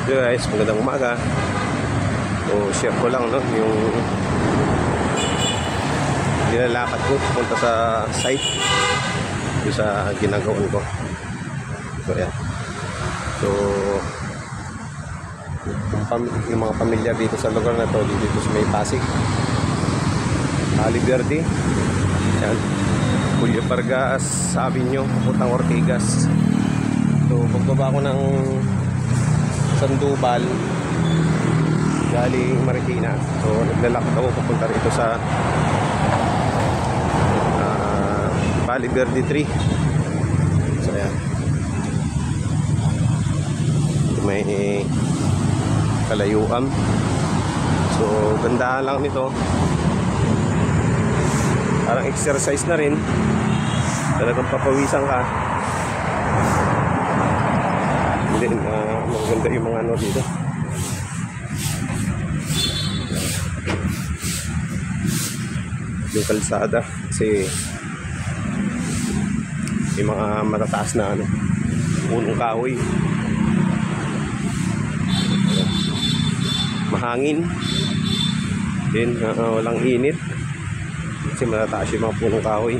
So guys, magandang umaga. So share ko lang no, yung nilalakad ko punta sa site yung sa ginagawan ko. So yan. So yung mga pamilya dito sa lugar na to, dito sa may Pasig, Ali Verde, yan, Julio Vargas Avenue, papuntang Ortigas. So pagbaba ko ng Sandoval galing Marikina, so naglalakad ako papunta rito sa Ali Verde 3. So yan, may kalayuan. So gandahan lang nito, parang exercise na rin, talagang papawisan ka. Hindi, maganda yung mga ano dito. Yung kalsada kasi may mga matataas na ano, punong kahoy. Mahangin din, walang init kasi matataas yung mga punong kahoy.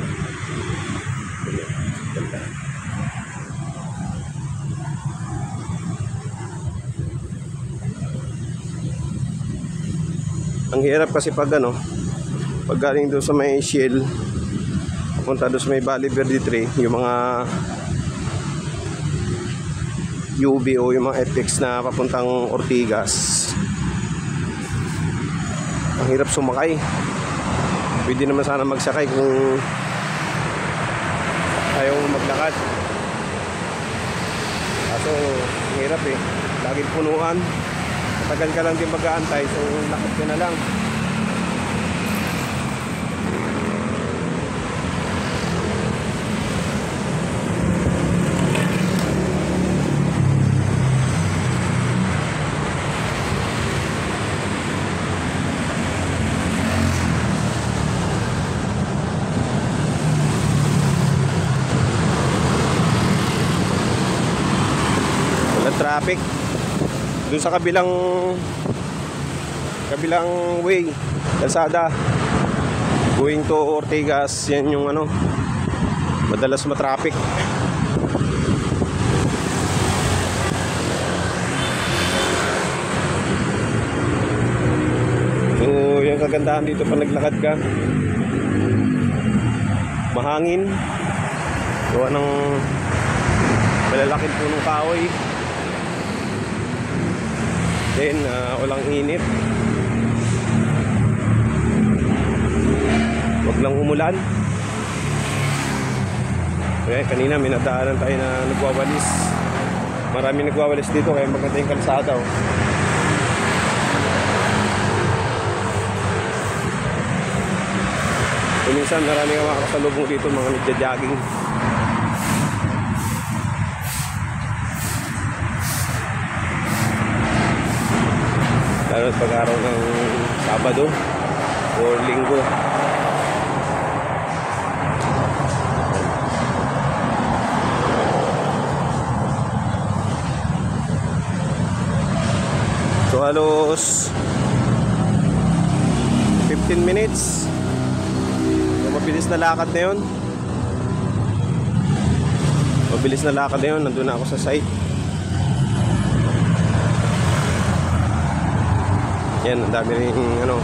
Ganda. Ang hirap kasi pag ano, pag galing doon sa may Shell punta doon sa may Ali Verde 3, yung mga UB o yung mga FX na papuntang Ortigas, ang hirap sumakay. Pwede naman sana magsakay kung ayaw maglakad, kaso ang hirap eh, laging punuan, matagal ka lang din mag-aantay, so lakad ka na lang. Traffic dun sa kabilang way, kalsada going to Ortigas, yan yung ano, madalas matraffic. So yung kagandahan dito pag naglakad ka, mahangin, gawa ng malalaking punong kahoy. Then, walang init. Wag lang umulan. Okay, kanina may nadaanan tayo na nagwawalis. Marami nagwawalis dito kaya maganda yung kalsada. Oh. So, minsan marami kang makakasalubong dito, mga nagja-jogging. Lalo pag-araw ng Sabado o Linggo. So halos 15 minutes. So mabilis na lakad na yun. Mabilis na lakad na yun. Nandun na ako sa site. Yan, ang dami rin ano,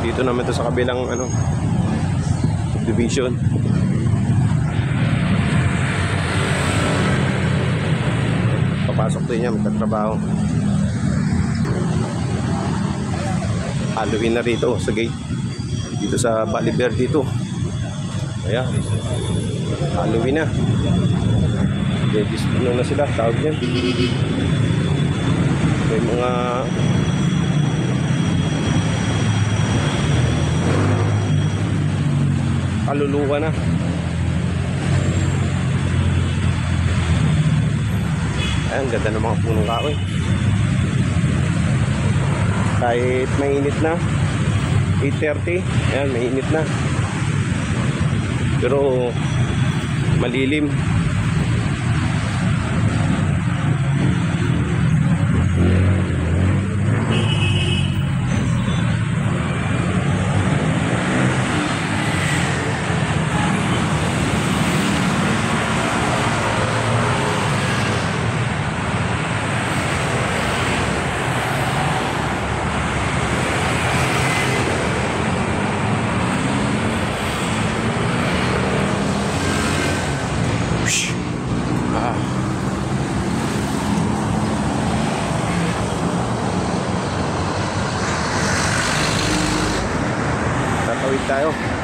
dito naman to sa kabilang ano, subdivision. Papasok din yan, magtatrabaho. Halloween na rito sa gate, dito sa Ali Verde dito. Ayan, Halloween na. Ano na sila, tawag yan. May mga kaluluwa na. Ayan, ganda ng mga punong kahoy. Kahit mainit na 8:30, ayan, mainit na, pero malilim. tayo.